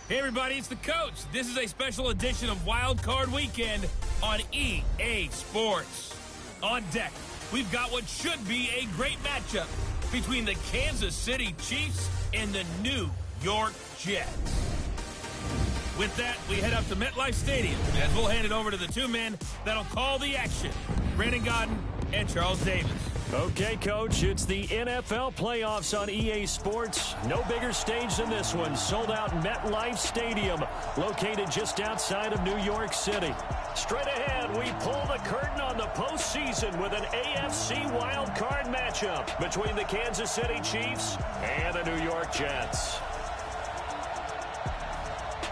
Hey everybody, it's the coach. This is a special edition of Wild Card Weekend on EA Sports. On deck, we've got what should be a great matchup between the Kansas City Chiefs and the New York Jets. With that, we head up to MetLife Stadium as we'll hand it over to the two men that'll call the action, Brandon Gaudin and Charles Davis. Okay, Coach, it's the NFL playoffs on EA Sports. No bigger stage than this one. Sold out MetLife Stadium, located just outside of New York City. Straight ahead, we pull the curtain on the postseason with an AFC wild card matchup between the Kansas City Chiefs and the New York Jets.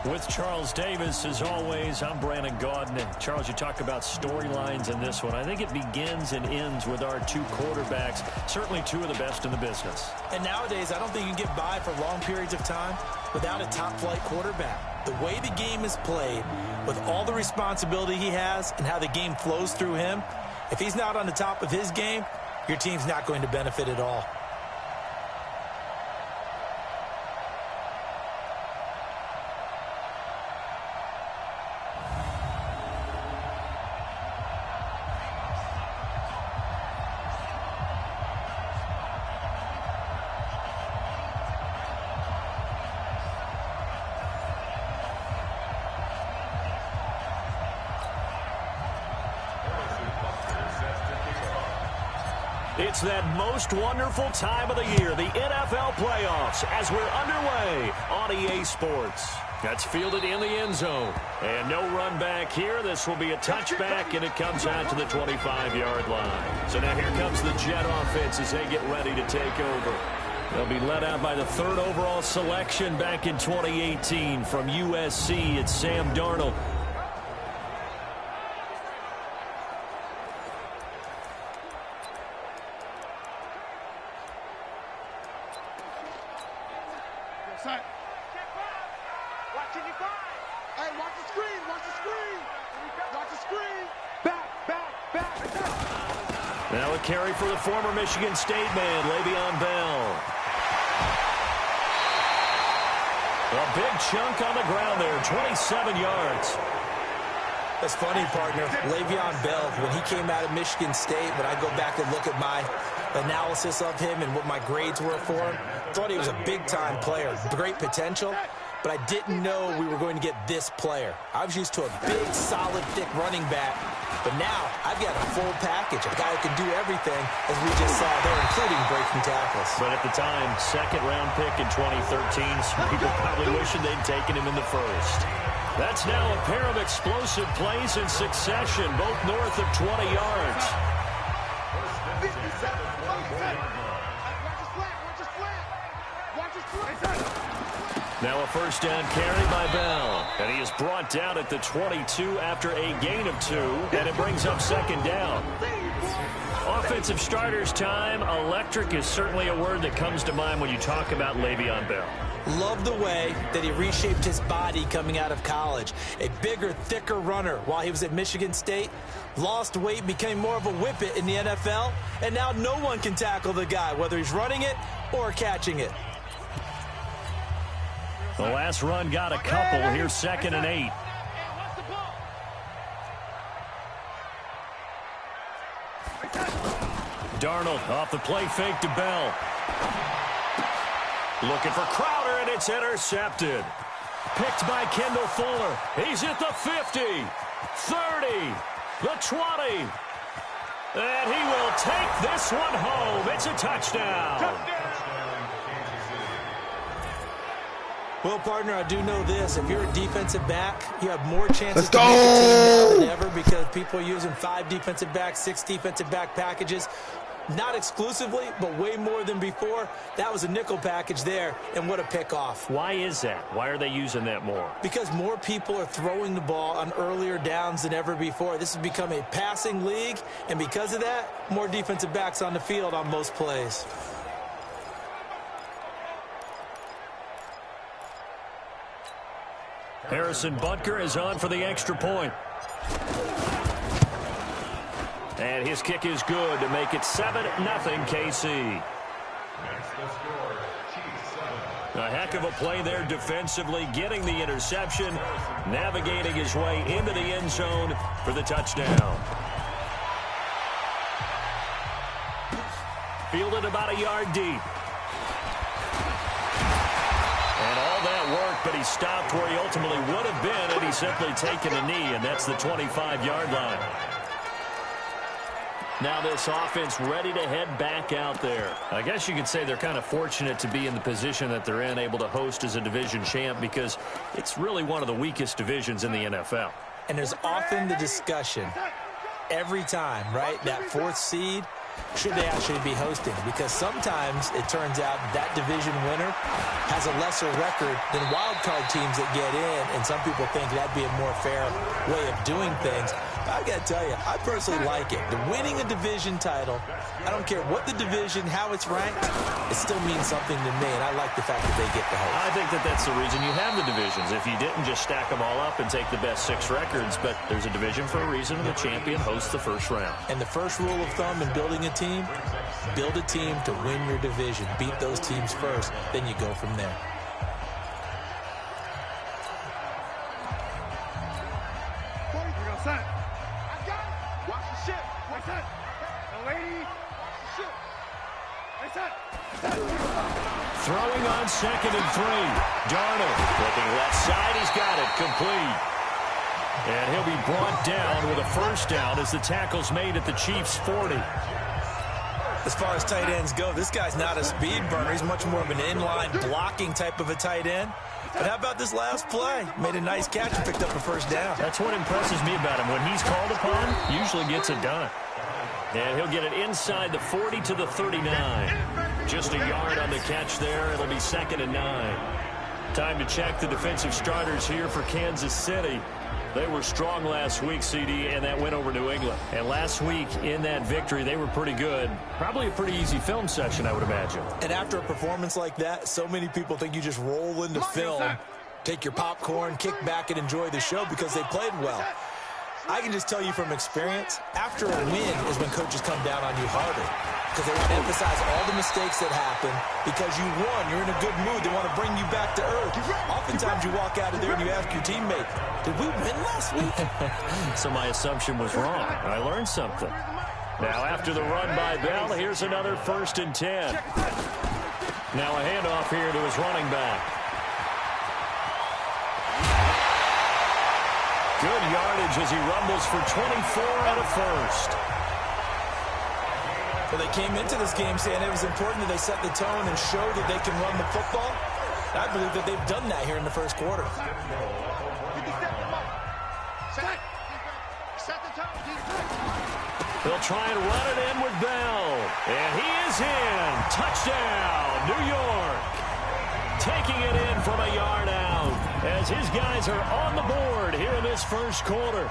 With Charles Davis, as always, I'm Brandon Gaudin. And Charles, you talk about storylines in this one. I think it begins and ends with our two quarterbacks, certainly two of the best in the business. And nowadays, I don't think you can get by for long periods of time without a top-flight quarterback. The way the game is played, with all the responsibility he has and how the game flows through him, if he's not on the top of his game, your team's not going to benefit at all. It's that most wonderful time of the year, the NFL playoffs, as we're underway on EA Sports. That's fielded in the end zone. And no run back here. This will be a touchback, and it comes out to the 25-yard line. So now here comes the Jet offense as they get ready to take over. They'll be led out by the third overall selection back in 2018 from USC. It's Sam Darnold. Now a carry for the former Michigan State man, Le'Veon Bell. A big chunk on the ground there, 27 yards. That's funny, partner. Le'Veon Bell, when he came out of Michigan State, when I go back and look at my analysis of him and what my grades were for him, thought he was a big-time player, great potential, but I didn't know we were going to get this player. I was used to a big, solid, thick running back, but now I've got a full package, a guy who can do everything, as we just saw there, including breaking tackles. But at the time, second-round pick in 2013, some people probably wishing they'd taken him in the first. That's now a pair of explosive plays in succession, both north of 20 yards. Now a first down carry by Bell. And he is brought down at the 22 after a gain of 2. And it brings up second down. Offensive starters time. Electric is certainly a word that comes to mind when you talk about Le'Veon Bell. Love the way that he reshaped his body coming out of college. A bigger, thicker runner while he was at Michigan State. Lost weight, became more of a whippet in the NFL. And now no one can tackle the guy, whether he's running it or catching it. The last run got a couple. Here's 2nd and 8. Darnold off the play fake to Bell. Looking for Crowder, and it's intercepted. Picked by Kendall Fuller. He's at the 50, 30, the 20. And he will take this one home. It's a touchdown. Well, partner, I do know this. If you're a defensive back, you have more chances to make the team now than ever because people are using 5 defensive backs, 6 defensive back packages. Not exclusively, but way more than before. That was a nickel package there, and what a pickoff. Why is that? Why are they using that more? Because more people are throwing the ball on earlier downs than ever before. This has become a passing league, and because of that, more defensive backs on the field on most plays. Harrison Butker is on for the extra point. And his kick is good to make it 7-0 KC. A heck of a play there defensively, getting the interception, navigating his way into the end zone for the touchdown. Fielded about a yard deep. And all that work, but he stopped where he ultimately would have been had he simply taken a knee, and that's the 25-yard line. Now this offense ready to head back out there. I guess you could say they're kind of fortunate to be in the position that they're in, able to host as a division champ, because it's really one of the weakest divisions in the NFL. And there's often the discussion every time, right, that fourth seed, should they actually be hosting? Because sometimes it turns out that division winner has a lesser record than wild card teams that get in, and some people think that'd be a more fair way of doing things. I got to tell you, I personally like it. The winning a division title, I don't care what the division, how it's ranked, it still means something to me, and I like the fact that they get the host. I think that that's the reason you have the divisions. If you didn't just stack them all up and take the best 6 records, but there's a division for a reason, and the champion hosts the first round. And the first rule of thumb in building a team, build a team to win your division. Beat those teams first, then you go from there. Throwing on 2nd and 3. Darnold flipping left side. He's got it. Complete. And he'll be brought down with a first down as the tackle's made at the Chiefs' 40. As far as tight ends go, this guy's not a speed burner. He's much more of an inline blocking type of a tight end. But how about this last play? Made a nice catch and picked up a first down. That's what impresses me about him. When he's called upon, usually gets it done. And he'll get it inside the 40 to the 39. Just a yard on the catch there. It'll be 2nd and 9. Time to check the defensive starters here for Kansas City. They were strong last week, CD, and that went over New England. And last week in that victory, they were pretty good. Probably a pretty easy film session, I would imagine. And after a performance like that, so many people think you just roll into film, take your popcorn, kick back, and enjoy the show because they played well. I can just tell you from experience, after a win is when coaches come down on you harder because they want to emphasize all the mistakes that happen. Because you won, you're in a good mood. They want to bring you back to earth. Oftentimes you walk out of there and you ask your teammate, did we win last week? So my assumption was wrong. I learned something. Now after the run by Bell, here's another 1st and 10. Now a handoff here to his running back. Good yardage as he rumbles for 24 and a first. Well, they came into this game saying it was important that they set the tone and show that they can run the football. I believe that they've done that here in the first quarter. They'll try and run it in with Bell. And he is in. Touchdown, New York. Taking it in from a yard out as his guys are on the board here in this first quarter.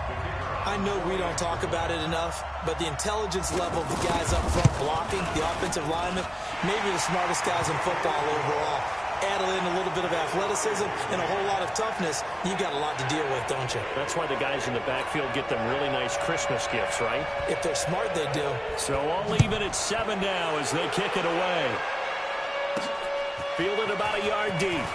I know we don't talk about it enough, but the intelligence level of the guys up front blocking, the offensive linemen, maybe the smartest guys in football overall. Add in a little bit of athleticism and a whole lot of toughness, you got a lot to deal with, don't you? That's why the guys in the backfield get them really nice Christmas gifts, right? If they're smart, they do. So I'll leave it at 7 now as they kick it away. Fielded about a yard deep.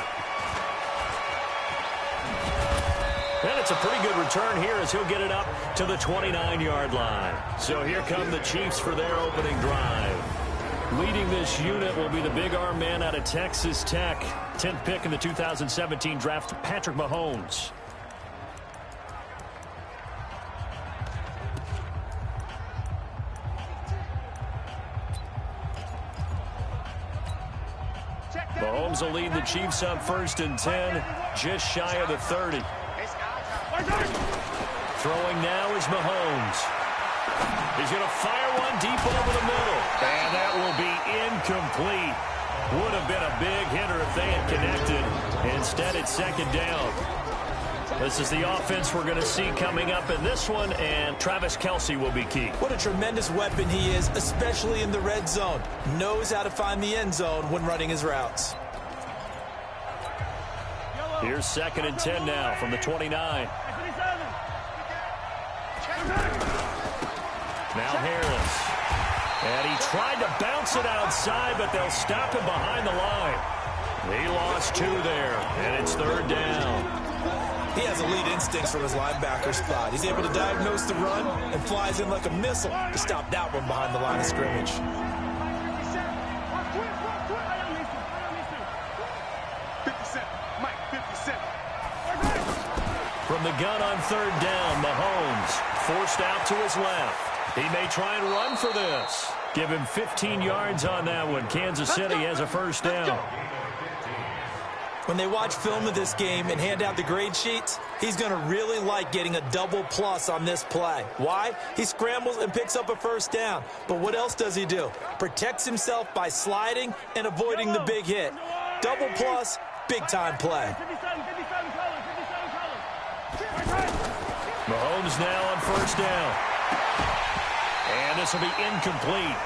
And it's a pretty good return here as he'll get it up to the 29-yard line. So here come the Chiefs for their opening drive. Leading this unit will be the big arm man out of Texas Tech. 10th pick in the 2017 draft, Patrick Mahomes. Mahomes will lead the Chiefs up 1st and 10, just shy of the 30. Throwing now is Mahomes. He's going to fire one deep over the middle. And that will be incomplete. Would have been a big hitter if they had connected. Instead, it's 2nd down. This is the offense we're going to see coming up in this one, and Travis Kelce will be key. What a tremendous weapon he is, especially in the red zone. Knows how to find the end zone when running his routes. Here's 2nd and 10 now from the 29. Now Harris. And he tried to bounce it outside, but they'll stop him behind the line. He lost 2 there, and it's 3rd down. He has elite instincts from his linebacker spot. He's able to diagnose the run and flies in like a missile to stop that one behind the line of scrimmage. From the gun on 3rd down, Mahomes forced out to his left. He may try and run for this. Give him 15 yards on that one. Kansas City has a 1st down. When they watch film of this game and hand out the grade sheets, he's going to really like getting a double plus on this play. Why? He scrambles and picks up a 1st down. But what else does he do? Protects himself by sliding and avoiding the big hit. Double plus, big-time play. Mahomes now on 1st down. And this will be incomplete.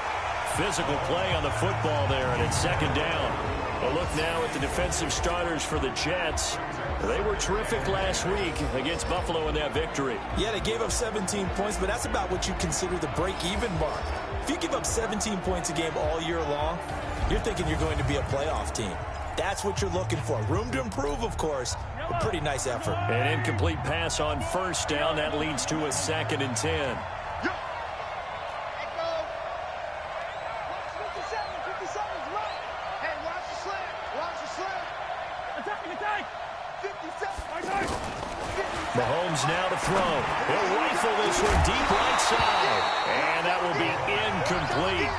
Physical play on the football there, and it's 2nd down. A look now at the defensive starters for the Jets. They were terrific last week against Buffalo in that victory. Yeah, they gave up 17 points, but that's about what you consider the break-even mark. If you give up 17 points a game all year long, you're thinking you're going to be a playoff team. That's what you're looking for. Room to improve, of course. A pretty nice effort. An incomplete pass on 1st down. That leads to a 2nd and 10. Mahomes now to throw. He'll rifle this one deep right side. And that will be incomplete.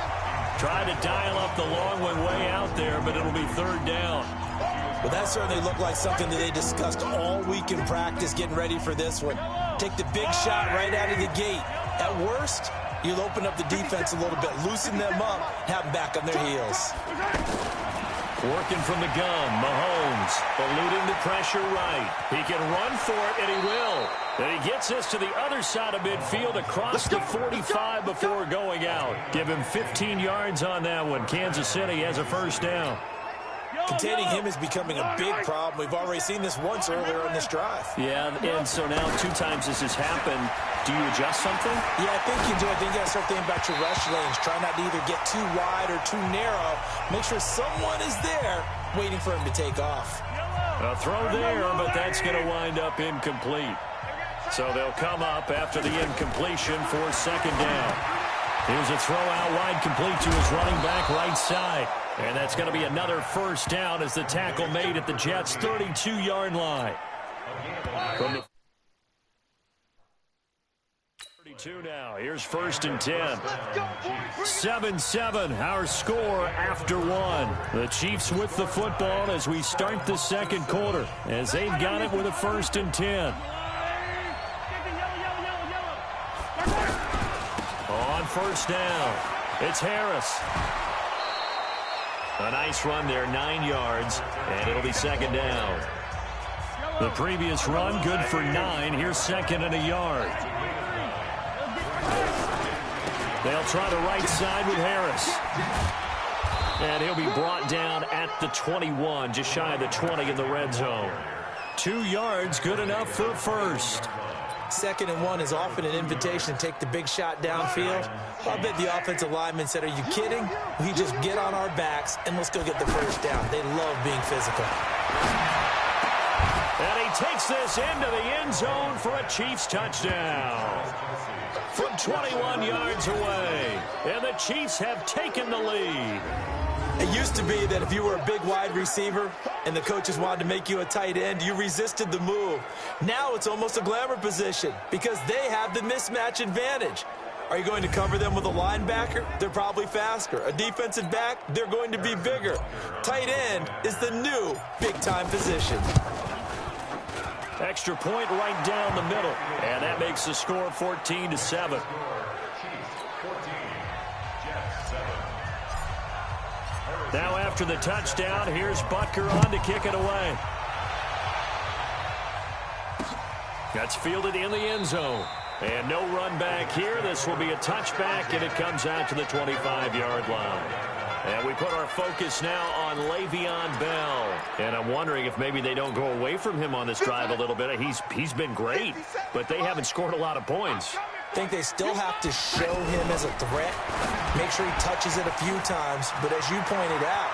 Trying to dial up the long one way out there, but it'll be 3rd down. Well, that certainly looked like something that they discussed all week in practice getting ready for this one. Take the big shot right out of the gate. At worst, you'll open up the defense a little bit, loosen them up, have them back on their heels. Working from the gun, Mahomes eluding the pressure right. He can run for it, and he will. And he gets this to the other side of midfield across the 45 before going out. Give him 15 yards on that one. Kansas City has a 1st down. Containing him is becoming a big problem. We've already seen this once earlier in this drive. Yeah, and so now 2 times this has happened. Do you adjust something? Yeah, I think you do. I think you got to start thinking about your rush lanes. Try not to either get too wide or too narrow. Make sure someone is there waiting for him to take off. A throw there, but that's going to wind up incomplete. So they'll come up after the incompletion for 2nd down. Here's a throw out wide, complete to his running back right side. And that's going to be another 1st down as the tackle made at the Jets' 32-yard line. From the 32 now, here's 1st and 10. 7-7, our score after 1. The Chiefs with the football as we start the 2nd quarter, as they've got it with a 1st and 10. On 1st down, it's Harris. A nice run there, 9 yards, and it'll be 2nd down. The previous run, good for 9. Here's 2nd and a yard. They'll try the right side with Harris. And he'll be brought down at the 21, just shy of the 20 in the red zone. 2 yards, good enough for a 1st. 2nd and 1 is often an invitation to take the big shot downfield. I bet the offensive lineman said, are you kidding? We just get on our backs and let's go get the 1st down. They love being physical. And he takes this into the end zone for a Chiefs touchdown. From 21 yards away. And the Chiefs have taken the lead. It used to be that if you were a big wide receiver and the coaches wanted to make you a tight end, you resisted the move. Now it's almost a glamour position because they have the mismatch advantage. Are you going to cover them with a linebacker? They're probably faster. A defensive back? They're going to be bigger. Tight end is the new big-time position. Extra point right down the middle. And that makes the score 14-7. Now after the touchdown, here's Butker on to kick it away. That's fielded in the end zone. And no run back here. This will be a touchback, and it comes out to the 25-yard line. And we put our focus now on Le'Veon Bell. And I'm wondering if maybe they don't go away from him on this drive a little bit. He's been great, but they haven't scored a lot of points. I think they still have to show him as a threat. Make sure he touches it a few times. But as you pointed out,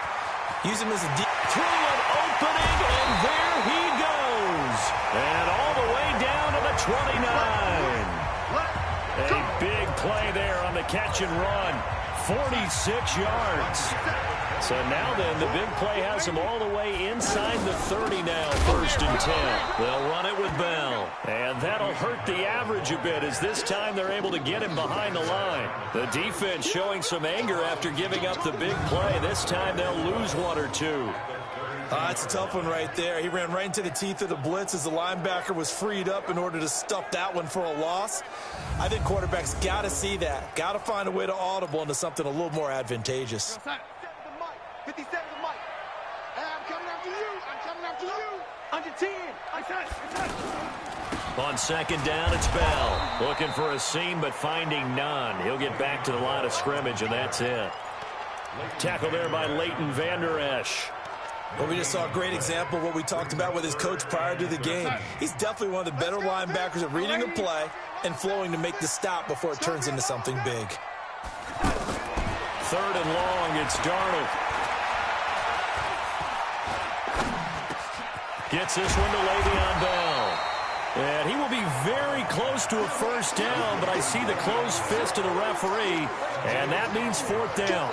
Use him as a deep. Through an opening, and there he goes. And all the way down to the 29. A big play there on the catch and run. 46 yards. So now then, the big play has him all the way inside the 30 now, 1st and 10. They'll run it with Bell. And that'll hurt the average a bit as this time they're able to get him behind the line. The defense showing some anger after giving up the big play. This time they'll lose 1 or 2. That's a tough one right there. He ran right into the teeth of the blitz as the linebacker was freed up in order to stuff that one for a loss. I think quarterbacks got to see that. Got to find a way to audible into something a little more advantageous. 57 the mic. I'm coming after you. I'm coming after you. Under 10. On 2nd down, it's Bell. Looking for a seam, but finding none. He'll get back to the line of scrimmage, and that's it. Tackle there by Leighton Vander Esch. Well, we just saw a great example of what we talked about with his coach prior to the game. He's definitely one of the better linebackers at reading a play and flowing to make the stop before it turns into something big. 3rd and long, it's Darnold. Gets this one to Le'Veon Bell. And he will be very close to a 1st down, but I see the closed fist of the referee, and that means 4th down.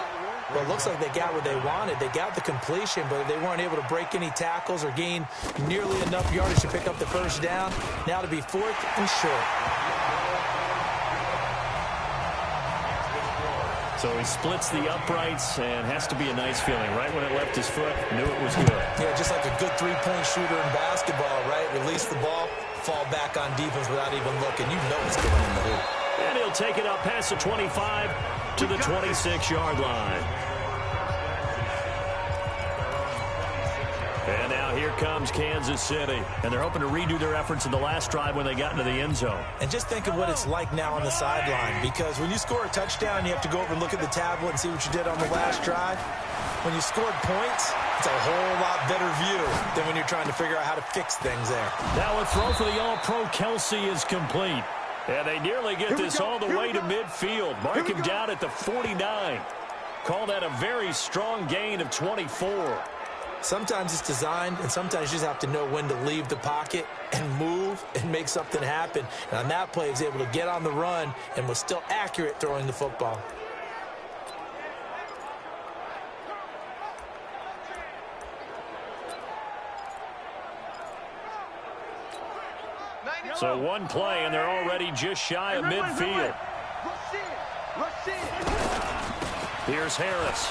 Well, it looks like they got what they wanted. They got the completion, but they weren't able to break any tackles or gain nearly enough yardage to pick up the 1st down. Now to be 4th and short. So he splits the uprights and has to be a nice feeling. Right when it left his foot, knew it was good. Yeah, just like a good three-point shooter in basketball, right? Release the ball, fall back on defense without even looking. You know it's going in the hoop. And he'll take it up past the 25 to the 26-yard line. And now here comes Kansas City. And they're hoping to redo their efforts in the last drive when they got into the end zone. And just think of what it's like now on the sideline. Because when you score a touchdown, you have to go over and look at the tablet and see what you did on the last drive. When you scored points, it's a whole lot better view than when you're trying to figure out how to fix things there. Now a throw for the All-Pro Kelsey is complete. And they nearly get this all the way to midfield. Mark him down at the 49. Call that a very strong gain of 24. Sometimes it's designed, and sometimes you just have to know when to leave the pocket and move and make something happen. And on that play, he was able to get on the run and was still accurate throwing the football. So one play, and they're already just shy of midfield. Here's Harris.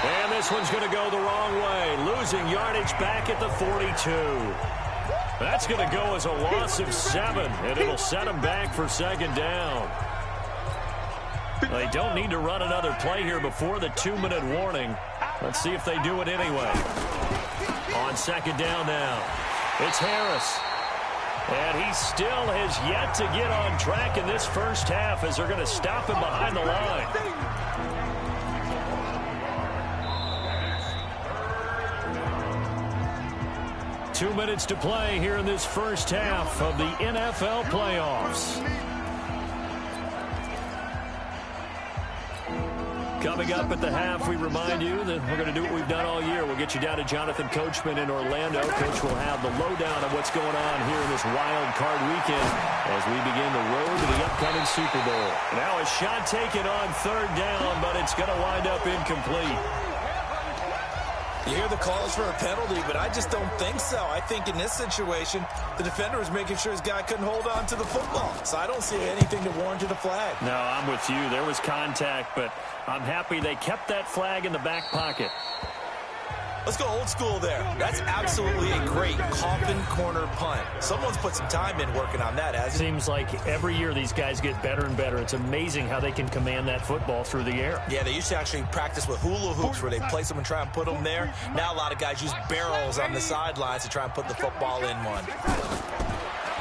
And this one's going to go the wrong way. Losing yardage back at the 42. That's going to go as a loss of 7, and it'll set them back for 2nd down. They don't need to run another play here before the 2-minute warning. Let's see if they do it anyway. On 2nd down now, it's Harris. And he still has yet to get on track in this first half as they're going to stop him behind the line. Two minutes to play here in this first half of the NFL playoffs. Coming up at the half, we remind you that we're going to do what we've done all year. We'll get you down to Jonathan Coachman in Orlando. Coach will have the lowdown of what's going on here in this wild card weekend as we begin the road to the upcoming Super Bowl. Now a shot taken on 3rd down, but it's going to wind up incomplete. You hear the calls for a penalty, but I just don't think so. I think in this situation, the defender was making sure his guy couldn't hold on to the football. So I don't see anything to warrant a flag. No, I'm with you. There was contact, but I'm happy they kept that flag in the back pocket. Let's go old school there. That's absolutely a great coffin corner punt. Someone's put some time in working on that, hasn't it? Seems like every year these guys get better and better. It's amazing how they can command that football through the air. Yeah, they used to actually practice with hula hoops where they place them and try and put them there. Now a lot of guys use barrels on the sidelines to try and put the football in one.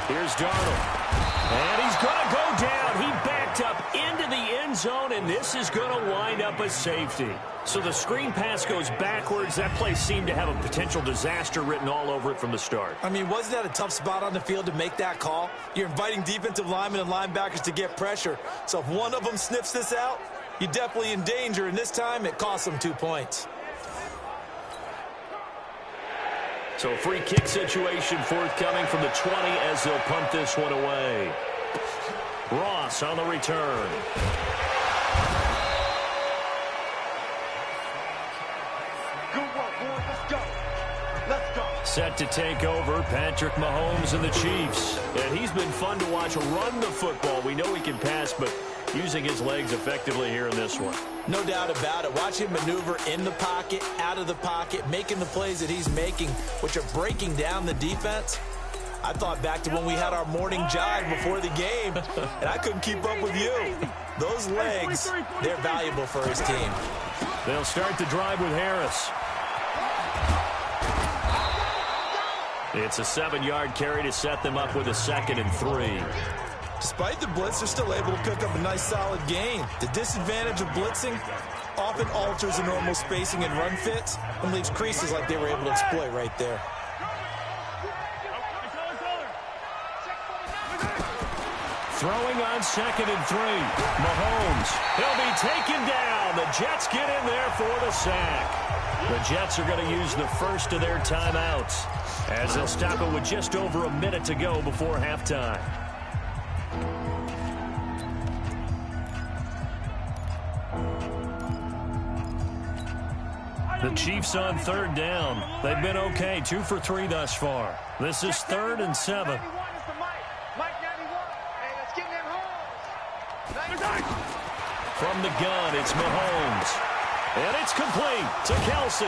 Here's Darnold. And he's going to go down. He backed up into the end zone, and this is going to wind up a safety. So the screen pass goes backwards. That play seemed to have a potential disaster written all over it from the start. I mean, wasn't that a tough spot on the field to make that call? You're inviting defensive linemen and linebackers to get pressure. So if one of them sniffs this out, you're definitely in danger. And this time, it costs them 2 points. So a free kick situation forthcoming from the 20 as they'll pump this one away. Ross on the return. Good work, boys. Let's go. Let's go. Set to take over, Patrick Mahomes and the Chiefs. And he's been fun to watch run the football. We know he can pass, but using his legs effectively here in this one. No doubt about it. Watch him maneuver in the pocket, out of the pocket, making the plays that he's making, which are breaking down the defense. I thought back to when we had our morning jog before the game, and I couldn't keep up with you. Those legs, they're valuable for his team. They'll start the drive with Harris. It's a 7-yard carry to set them up with a 2nd and 3. Despite the blitz, they're still able to pick up a nice solid gain. The disadvantage of blitzing often alters the normal spacing and run fits and leaves creases like they were able to exploit right there. Throwing on 2nd and 3. Mahomes. He'll be taken down. The Jets get in there for the sack. The Jets are going to use the first of their timeouts as they'll stop it with just over a minute to go before halftime. The Chiefs on 3rd down. They've been okay, 2 for 3 thus far. This is 3rd and 7. From the gun, it's Mahomes. And it's complete to Kelsey.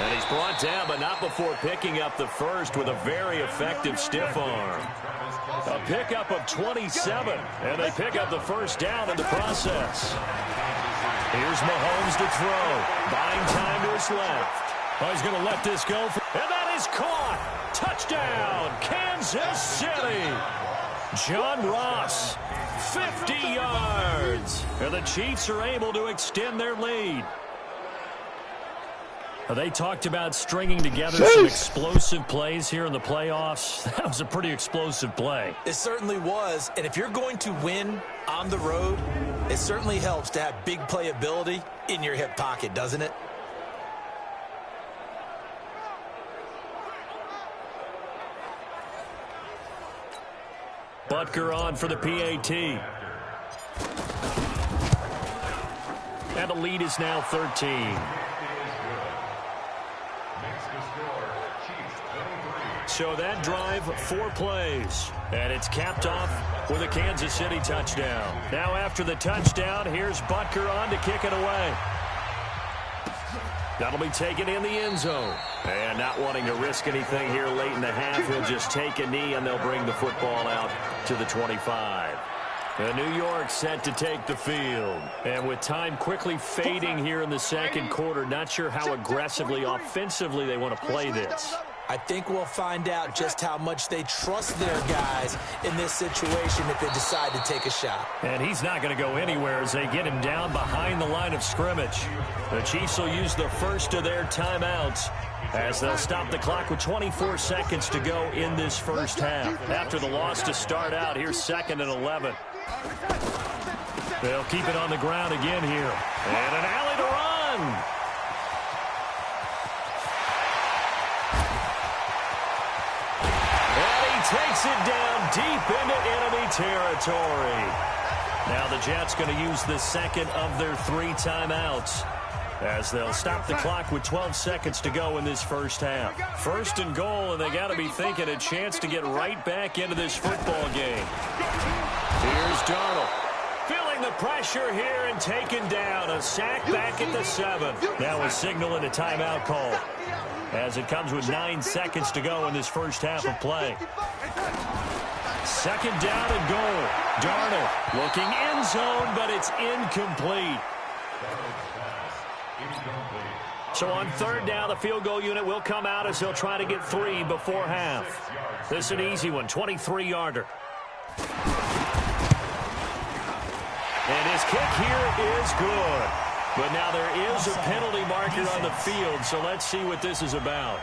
And he's brought down, but not before picking up the first with a very effective stiff arm. A pickup of 27, and they pick up the first down in the process. Here's Mahomes to throw. Buying time to his left. Oh, he's going to let this go. And that is caught. Touchdown, Kansas City. John Ross, 50 yards. And the Chiefs are able to extend their lead. They talked about stringing together some explosive plays here in the playoffs. That was a pretty explosive play. It certainly was. And if you're going to win on the road, it certainly helps to have big playability in your hip pocket, doesn't it? Butker on for the PAT. And the lead is now 13. So that drive, 4 plays. And it's capped off with a Kansas City touchdown. Now after the touchdown, here's Butker on to kick it away. That'll be taken in the end zone. And not wanting to risk anything here late in the half, he'll just take a knee and they'll bring the football out to the 25. And New York set to take the field. And with time quickly fading here in the second quarter, not sure how aggressively, offensively they want to play this. I think we'll find out just how much they trust their guys in this situation if they decide to take a shot. And he's not going to go anywhere as they get him down behind the line of scrimmage. The Chiefs will use the first of their timeouts as they'll stop the clock with 24 seconds to go in this first half. After the loss to start out, here's 2nd and 11. They'll keep it on the ground again here. And an alley to run. Takes it down deep into enemy territory. Now the Jets going to use the second of their 3 timeouts as they'll stop the clock with 12 seconds to go in this first half. 1st and goal, and they got to be thinking a chance to get right back into this football game. Here's Darnold. Feeling the pressure here and taken down. A sack back at the 7. Now a signal and a timeout call, as it comes with 9 seconds to go in this first half of play. 2nd down and goal. Darnold looking end zone, but it's incomplete. So on 3rd down, the field goal unit will come out as they'll try to get 3 before half. This is an easy one, 23-yarder. And his kick here is good. But now there is a penalty marker on the field, so let's see what this is about.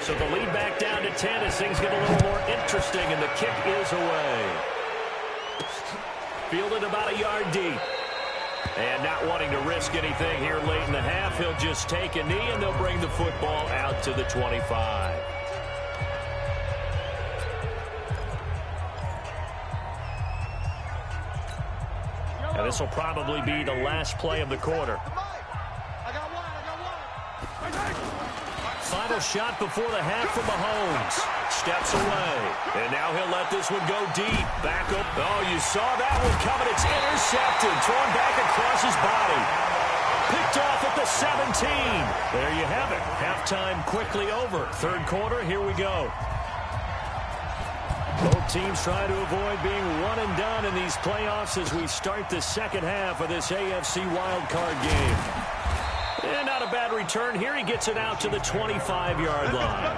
So the lead back down to 10 as things get a little more interesting, and the kick is away. Fielded about a yard deep. And not wanting to risk anything here late in the half, he'll just take a knee, and they'll bring the football out to the 25. And this will probably be the last play of the quarter. Final shot before the half from Mahomes. Steps away. And now he'll let this one go deep. Back up. Oh, you saw that one coming. It's intercepted. Thrown back across his body. Picked off at the 17. There you have it. Halftime quickly over. Third quarter, here we go. Both teams trying to avoid being one and done in these playoffs as we start the second half of this AFC wildcard game. And not a bad return here. He gets it out to the 25-yard line.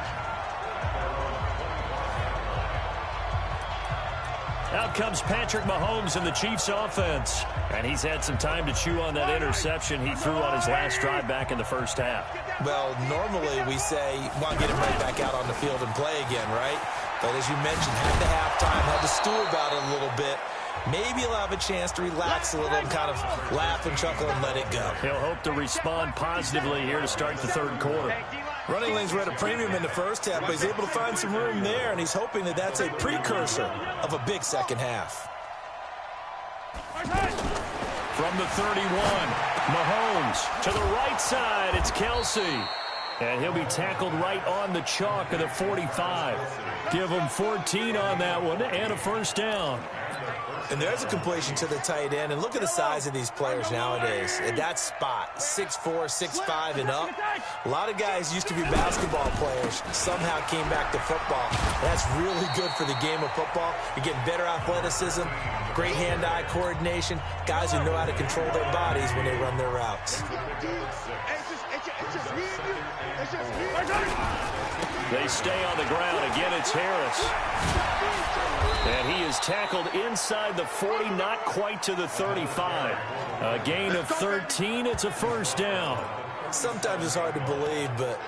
Out comes Patrick Mahomes in the Chiefs offense. And he's had some time to chew on that interception he threw on his last drive back in the first half. Well, normally we say, want to get him right back out on the field and play again, right? But as you mentioned, had the halftime, had to stew about it a little bit. Maybe he'll have a chance to relax a little and kind of laugh and chuckle and let it go. He'll hope to respond positively here to start the third quarter. Running lanes were at a premium in the first half, but he's able to find some room there, and he's hoping that that's a precursor of a big second half. From the 31, Mahomes to the right side. It's Kelsey. And he'll be tackled right on the chalk of the 45. Give him 14 on that one and a first down. And there's a completion to the tight end. And look at the size of these players nowadays. At that spot, 6'4", 6'5", and up. A lot of guys used to be basketball players. Somehow came back to football. That's really good for the game of football. You're getting better athleticism, great hand-eye coordination, guys who know how to control their bodies when they run their routes. They stay on the ground. Again, it's Harris. And he is tackled inside the 40, not quite to the 35. A gain of 13. It's a first down. Sometimes it's hard to believe, but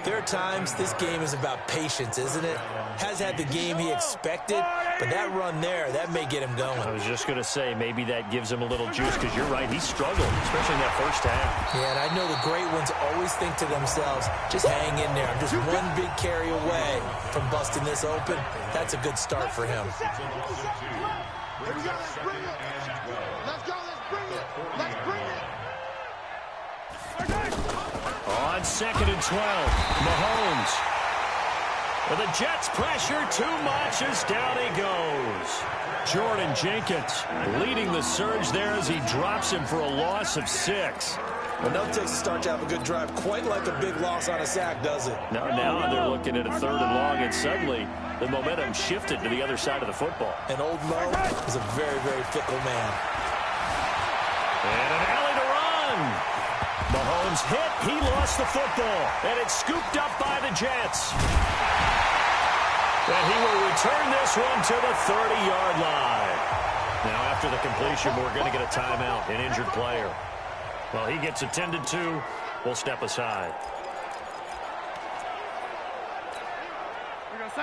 there are times this game is about patience, isn't it? Has had the game he expected, but that run there, that may get him going. I was just going to say, maybe that gives him a little juice, because you're right, he struggled, especially in that first half. Yeah, and I know the great ones always think to themselves, just hang in there. I'm just one big carry away from busting this open. That's a good start for him. Here we go, let's bring it. Let's go, let's bring it. Let's bring it. On 2nd and 12, Mahomes. With the Jets pressure too much as down he goes. Jordan Jenkins leading the surge there as he drops him for a loss of 6. Enough takes a start to have a good drive, quite like a big loss on a sack, does it? Now they're looking at a 3rd and long, and suddenly the momentum shifted to the other side of the football. And old Mo is a very, very fickle man. And an alley to run. Mahomes hit. He lost the football. And it's scooped up by the Jets. And he will return this one to the 30-yard line. Now, after the completion, we're going to get a timeout, an injured player. Well, he gets attended to. We'll step aside.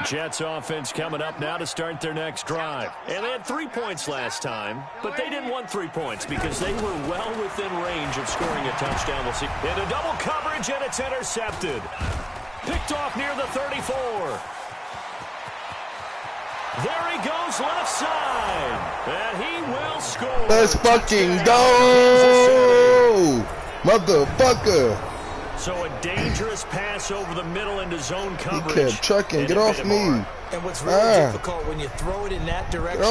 Jets offense coming up now to start their next drive. And they had 3 points last time, but they didn't want 3 points because they were well within range of scoring a touchdown. We'll see. Into double coverage, and it's intercepted. Picked off near the 34. There he goes left side. And he will score. Let's fucking go! Motherfucker! So a dangerous pass over the middle into zone coverage. He kept trucking. Get off me. And what's really difficult when you throw it in that direction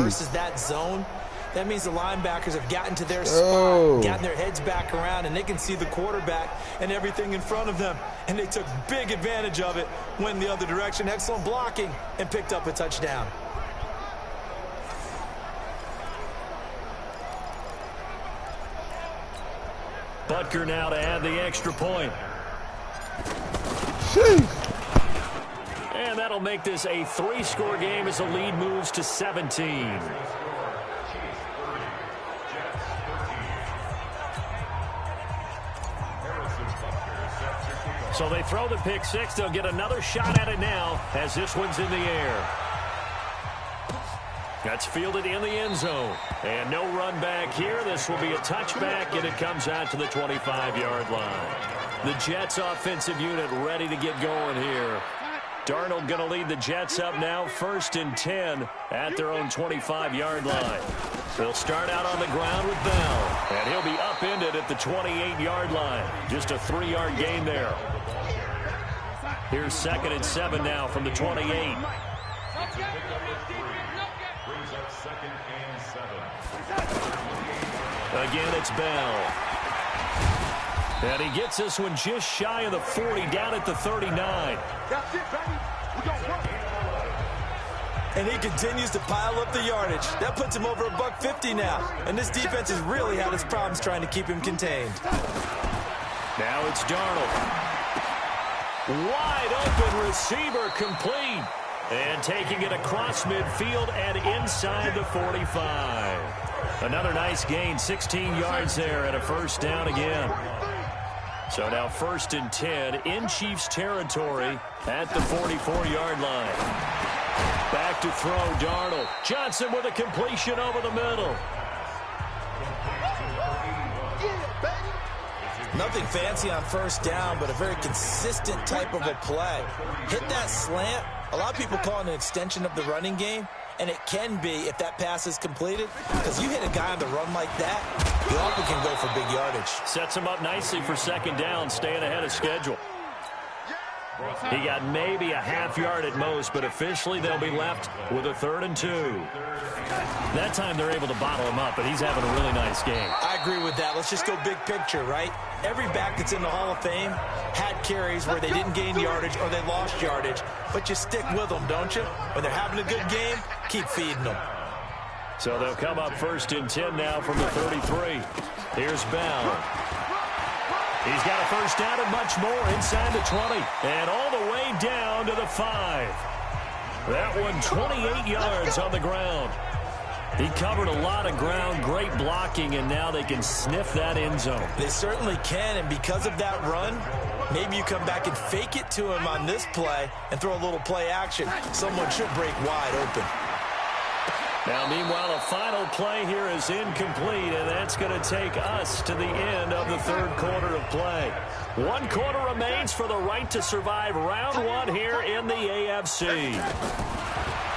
versus that zone, that means the linebackers have gotten to their spot, gotten their heads back around, and they can see the quarterback and everything in front of them. And they took big advantage of it, went the other direction. Excellent blocking, and picked up a touchdown. Butker now to add the extra point. And that'll make this a 3-score game as the lead moves to 17. So they throw the pick 6. They'll get another shot at it now as this one's in the air. That's fielded in the end zone. And no run back here. This will be a touchback, and it comes out to the 25-yard line. The Jets offensive unit ready to get going here. Darnold going to lead the Jets up now, 1st and 10 at their own 25-yard line. They'll start out on the ground with Bell, and he'll be upended at the 28-yard line. Just a 3-yard gain there. Here's 2nd and 7 now from the 28. Again, it's Bell. And he gets this one just shy of the 40, down at the 39. That's it, baby. We gonna work. And he continues to pile up the yardage. That puts him over $150 now. And this defense has really had its problems trying to keep him contained. Now it's Darnold. Wide open receiver complete. And taking it across midfield and inside the 45. Another nice gain, 16 yards there and a 1st down again. So now 1st and 10 in Chiefs territory at the 44-yard line. Back to throw, Darnold. Johnson with a completion over the middle. Nothing fancy on 1st down, but a very consistent type of a play. Hit that slant. A lot of people call it an extension of the running game, and it can be if that pass is completed, because you hit a guy on the run like that, you often can go for big yardage. Sets him up nicely for 2nd down, staying ahead of schedule. He got maybe a half yard at most, but officially they'll be left with a 3rd and 2. That time they're able to bottle him up, but he's having a really nice game. I agree with that. Let's just go big picture, right? Every back that's in the Hall of Fame had carries where they didn't gain yardage or they lost yardage, but you stick with them, don't you? When they're having a good game, keep feeding them. So they'll come up 1st and 10 now from the 33. Here's Bell. He's got a 1st down and much more inside the 20. And all the way down to the 5. That one 28 yards on the ground. He covered a lot of ground, great blocking, and now they can sniff that end zone. They certainly can, and because of that run, maybe you come back and fake it to him on this play and throw a little play action. Someone should break wide open. Now, meanwhile, a final play here is incomplete, and that's going to take us to the end of the 3rd quarter of play. 1 quarter remains for the right to survive round 1 here in the AFC.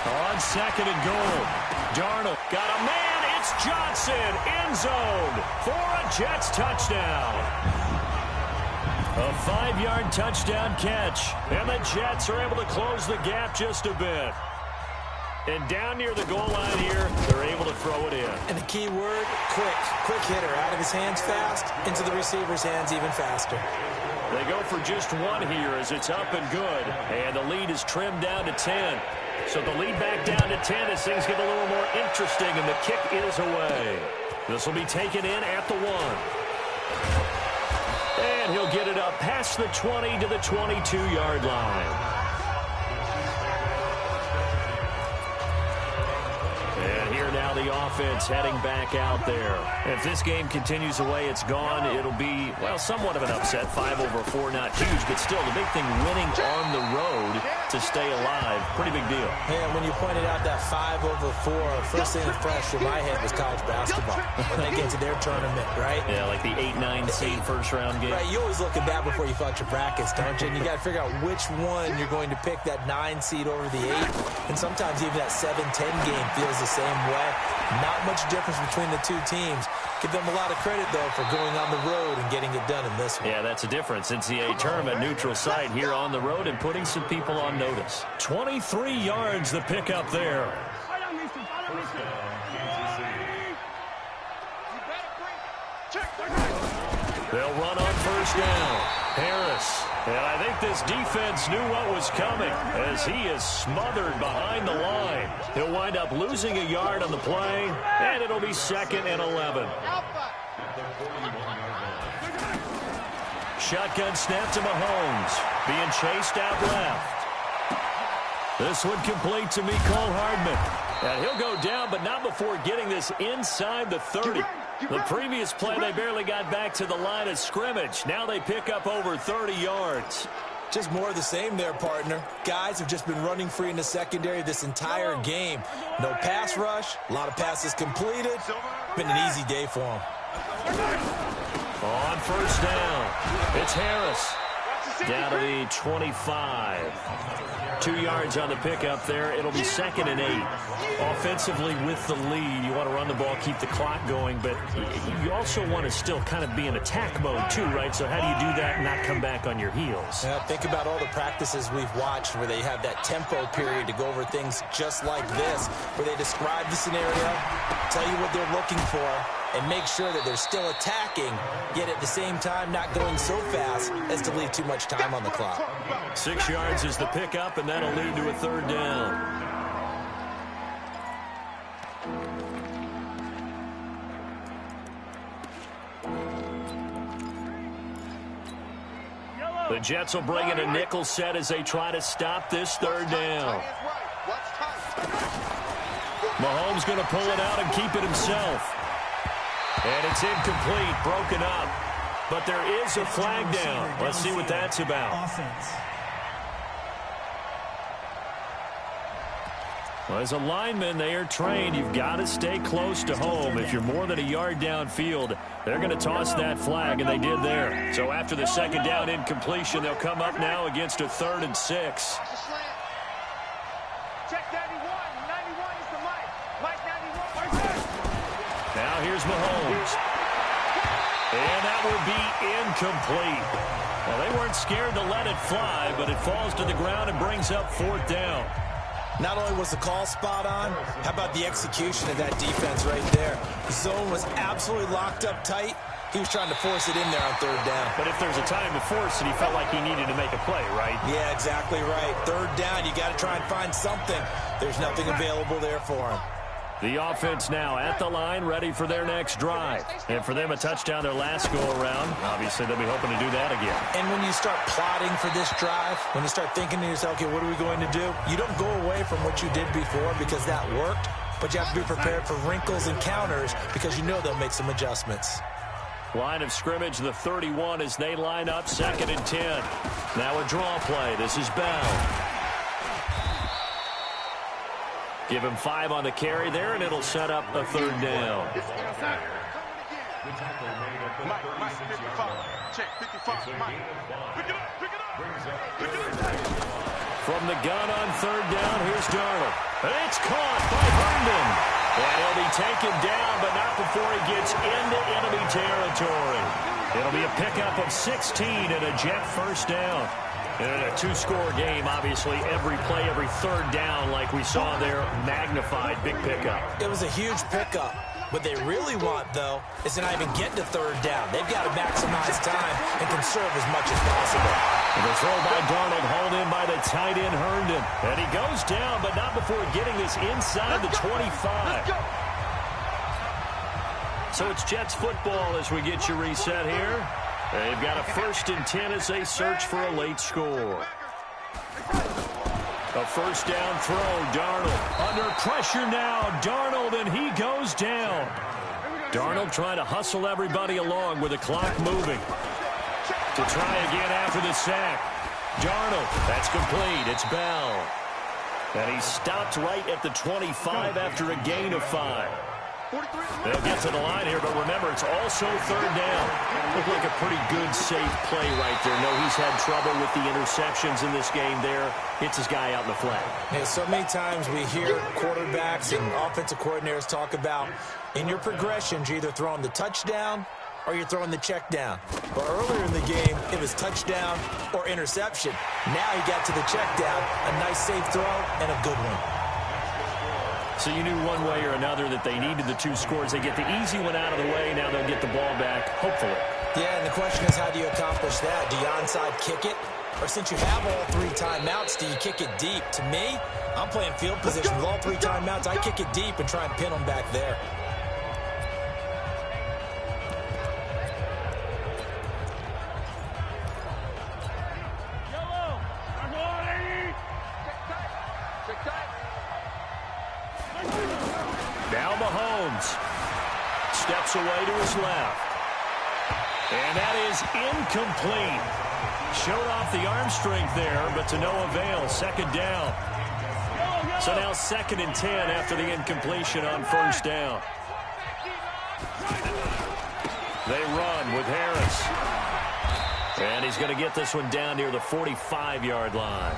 On 2nd and goal, Darnold got a man. It's Johnson, end zone for a Jets touchdown. A 5-yard touchdown catch, and the Jets are able to close the gap just a bit. And down near the goal line here, they're able to throw it in. And the key word, quick. Quick hitter. Out of his hands fast, into the receiver's hands even faster. They go for just 1 here as it's up and good. And the lead is trimmed down to 10. So the lead back down to 10 as things get a little more interesting, and the kick is away. This will be taken in at the 1. And he'll get it up past the 20 to the 22-yard line. And here now the offense heading back out there. If this game continues the way it's gone, it'll be, well, somewhat of an upset. 5-4, not huge, but still the big thing, winning on the road to stay alive. Pretty big deal. Man, when you pointed out that 5-4, first thing that flashed through my head was college basketball. When they get to their tournament, right? Yeah, like the 8-9 seed first-round game. Right, you always look at that before you fill out your brackets, don't you? And you got to figure out which one you're going to pick, that 9 seed over the 8. And sometimes even that 7-10 game feels the same way. Not much difference between the two teams. Give them a lot of credit, though, for going on the road and getting it done in this one. Yeah, that's a difference. NCAA tournament, neutral site here on the road and putting some people on notice. 23 yards the pickup there. They'll run on 1st down. Harris. And I think this defense knew what was coming as he is smothered behind the line. He'll wind up losing a yard on the play, and it'll be 2nd and 11. Shotgun snap to Mahomes. Being chased out left. This one complete to Mecole Hardman. And he'll go down, but not before getting this inside the 30. The previous play, they barely got back to the line of scrimmage. Now they pick up over 30 yards. Just more of the same there, partner. Guys have just been running free in the secondary this entire game. No pass rush, a lot of passes completed. Been an easy day for them. On first down, it's Harris. Down to the 25. 2 yards on the pickup there. It'll be 2nd and 8. Offensively with the lead, you want to run the ball, keep the clock going, but you also want to still kind of be in attack mode too, right? So how do you do that and not come back on your heels? Yeah, think about all the practices we've watched where they have that tempo period to go over things just like this, where they describe the scenario, tell you what they're looking for, and make sure that they're still attacking, yet at the same time not going so fast as to leave too much time on the clock. 6 yards is the pickup, and that'll lead to a 3rd down. The Jets will bring in a nickel set as they try to stop this 3rd down. Mahomes going to pull it out and keep it himself. And it's incomplete, broken up. But there is a flag down. Let's see what that's about. Well, as a lineman, they are trained. You've got to stay close to home. If you're more than a yard downfield, they're going to toss that flag, and they did there. So after the 2nd down incompletion, they'll come up now against a 3rd and 6. Now here's Mahomes. And that will be incomplete. Well, they weren't scared to let it fly, but it falls to the ground and brings up 4th down. Not only was the call spot on, how about the execution of that defense right there? The zone was absolutely locked up tight. He was trying to force it in there on 3rd down. But if there's a time to force it, he felt like he needed to make a play, right? Yeah, exactly right. 3rd down, you got to try and find something. There's nothing available there for him. The offense now at the line, ready for their next drive. And for them, a touchdown their last go-around. Obviously, they'll be hoping to do that again. And when you start plotting for this drive, when you start thinking to yourself, okay, what are we going to do? You don't go away from what you did before because that worked, but you have to be prepared for wrinkles and counters because you know they'll make some adjustments. Line of scrimmage, the 31 as they line up, 2nd and 10. Now a draw play. This is Bell. Give him 5 on the carry there, and it'll set up a 3rd down. From the gun on 3rd down, here's Darnold. It's caught by Herndon. And he'll be taken down, but not before he gets into enemy territory. It'll be a pickup of 16 and a Jet 1st down. In a 2-score game, obviously, every play, every 3rd down, like we saw there, magnified, big pickup. It was a huge pickup. What they really want, though, is to not even get to 3rd down. They've got to maximize time and conserve as much as possible. The throw by Darnold, hauled in by the tight end Herndon. And he goes down, but not before getting this inside the 25. So it's Jets football as we get you reset here. They've got a 1st and 10 as they search for a late score. A 1st down throw, Darnold. Under pressure now, Darnold, and he goes down. Darnold trying to hustle everybody along with the clock moving. To try again after the sack. Darnold, that's complete. It's Bell. And he stopped right at the 25 after a gain of 5. They'll get to the line here, but remember, it's also 3rd down. Looked like a pretty good, safe play right there. No, he's had trouble with the interceptions in this game there. Hits his guy out in the flat. Yeah, so many times we hear quarterbacks and offensive coordinators talk about, in your progressions, you're either throwing the touchdown or you're throwing the check down. But earlier in the game, it was touchdown or interception. Now he got to the check down, a nice safe throw, and a good one. So you knew one way or another that they needed the 2 scores. They get the easy one out of the way. Now they'll get the ball back, hopefully. Yeah, and the question is, how do you accomplish that? Do you onside kick it? Or since you have all 3 timeouts, do you kick it deep? To me, I'm playing field position with all 3 timeouts. I kick it deep and try and pin them back there. Now Mahomes steps away to his left. And that is incomplete. showed off the arm strength there, but to no avail. Second down. So now 2nd and 10 after the incompletion on first down. They run with Harris. And he's going to get this one down near the 45-yard line.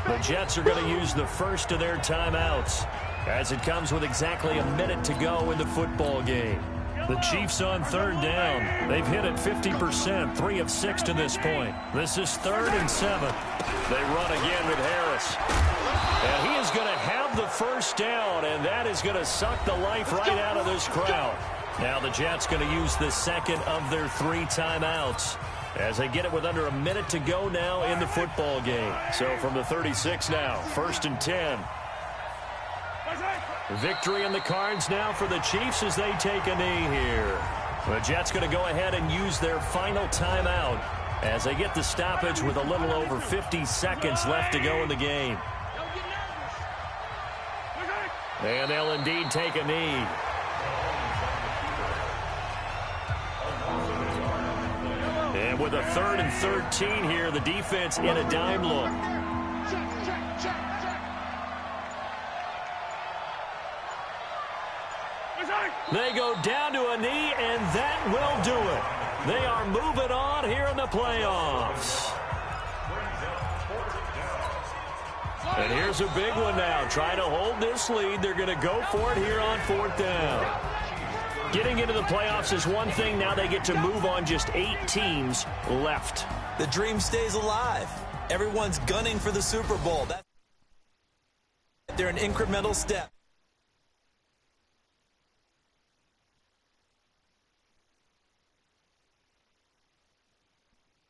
The Jets are going to use the first of their timeouts as it comes with exactly a minute to go in the football game. The Chiefs on 3rd down. They've hit it 50%, 3 of 6 to this point. This is 3rd and 7. They run again with Harris. And he is going to have the first down, and that is going to suck the life right out of this crowd. Now the Jets going to use the second of their 3 timeouts as they get it with under a minute to go now in the football game. So from the 36 now, 1st and 10. Victory in the cards now for the Chiefs as they take a knee here. The Jets going to go ahead and use their final timeout as they get the stoppage with a little over 50 seconds left to go in the game. And they'll indeed take a knee. And with a 3rd and 13 here, the defense in a dime look. They go down to a knee, and that will do it. They are moving on here in the playoffs. And here's a big one now. Trying to hold this lead. They're going to go for it here on 4th down. Getting into the playoffs is one thing. Now they get to move on. Just 8 teams left. The dream stays alive. Everyone's gunning for the Super Bowl. They're an incremental step.